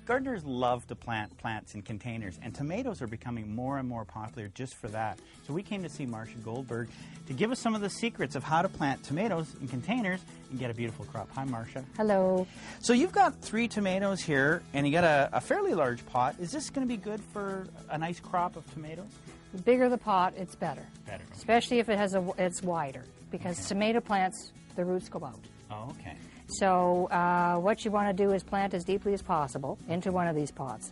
Gardeners love to plant plants in containers, and tomatoes are becoming more and more popular just for that. So we came to see Marsha Goldberg to give us some of the secrets of how to plant tomatoes in containers and get a beautiful crop. Hi, Marsha. Hello. So you've got 3 tomatoes here, and you got a fairly large pot. Is this going to be good for a nice crop of tomatoes? The bigger the pot, it's better. Better. Okay. Especially if it's wider, because tomato plants, the roots go out. Oh, okay. So what you want to do is plant as deeply as possible into one of these pots.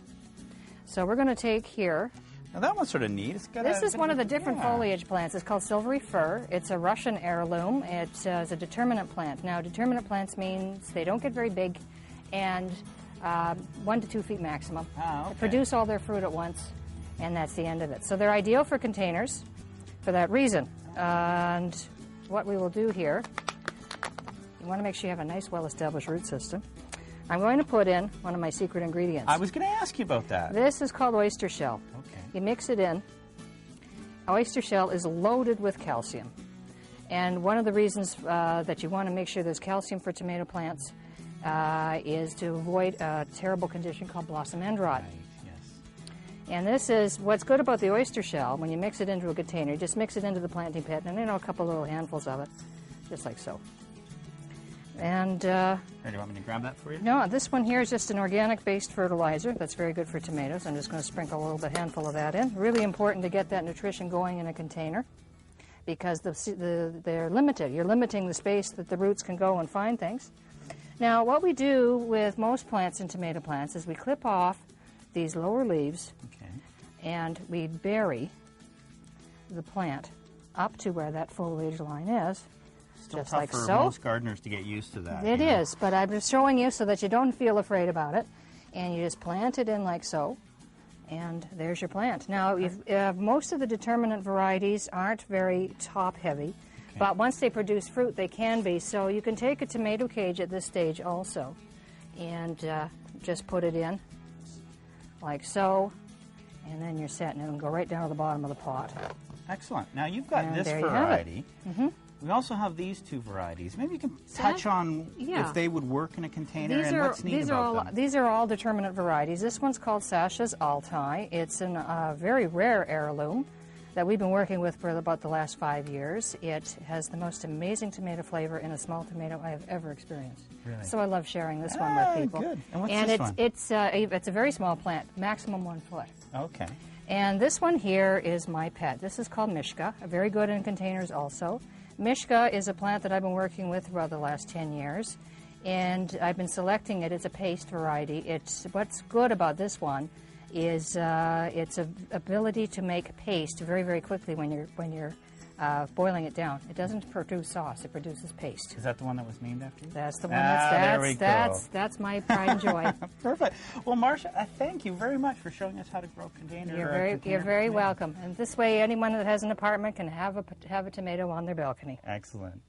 So we're going to take here. Now that one's sort of neat. It's got this is one of the different foliage plants. It's called silvery fir. It's a Russian heirloom. It's a determinate plant. Now, determinate plants means they don't get very big, and 1 to 2 feet maximum. Ah, okay. They produce all their fruit at once, and that's the end of it. So they're ideal for containers for that reason. And what we will do here, you want to make sure you have a nice, well-established root system. I'm going to put in one of my secret ingredients. I was going to ask you about that. This is called oyster shell. Okay. You mix it in. Oyster shell is loaded with calcium. And one of the reasons that you want to make sure there's calcium for tomato plants is to avoid a terrible condition called blossom end rot. Right. Yes. And this is what's good about the oyster shell. When you mix it into a container, you just mix it into the planting pit, and a couple little handfuls of it, just like so. And Here, do you want me to grab that for you? no, this one here is just an organic-based fertilizer that's very good for tomatoes. I'm just going to sprinkle a little bit, handful of that in. Really important to get that nutrition going in a container, because they're limited. You're limiting the space that the roots can go and find things. Now, what we do with most plants and tomato plants is we clip off these lower leaves, and we bury the plant up to where that foliage line is. Still just tough like for so. most gardeners to get used to that. It is, but I'm just showing you so that you don't feel afraid about it. And you just plant it in like so, and there's your plant. Now, most of the determinate varieties aren't very top-heavy, but once they produce fruit, they can be. So you can take a tomato cage at this stage also and just put it in like so, and then you're set, and it'll go right down to the bottom of the pot. Excellent. Now, you've got And this there you have variety. Mm-hmm. We also have these 2 varieties. Maybe you can touch on if they would work in a container and what's neat about them. These are all determinate varieties. This one's called Sasha's Altai. It's a very rare heirloom that we've been working with for about the last 5 years. It has the most amazing tomato flavor in a small tomato I have ever experienced. Really? So I love sharing this one with people. Good. And what's this one? It's a very small plant, maximum 1 foot. Okay. And this one here is my pet. This is called Mishka, very good in containers also. Mishka is a plant that I've been working with for the last 10 years, and I've been selecting it. It's a paste variety. What's good about this one is its ability to make paste very, very quickly when you're boiling it down. It doesn't produce sauce; it produces paste. Is that the one that was named after you? That's the one. That's my pride and joy. Perfect. Well, Marsha, I thank you very much for showing us how to grow container. You're very welcome. And this way, anyone that has an apartment can have a tomato on their balcony. Excellent.